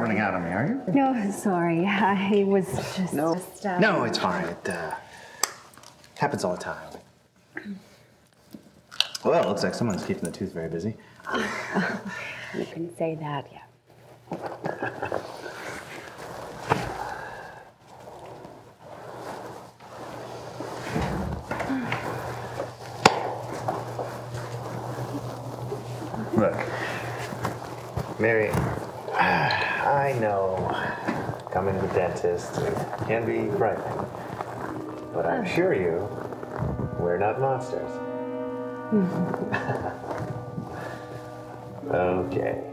running out on me, are you? No, sorry. I was just... No, no, it's fine. It happens all the time. Well, it looks like someone's keeping the tooth very busy. You can say that, yeah. Look, Mary, I know coming to the dentist can be frightening, but I assure you, we're not monsters. Okay.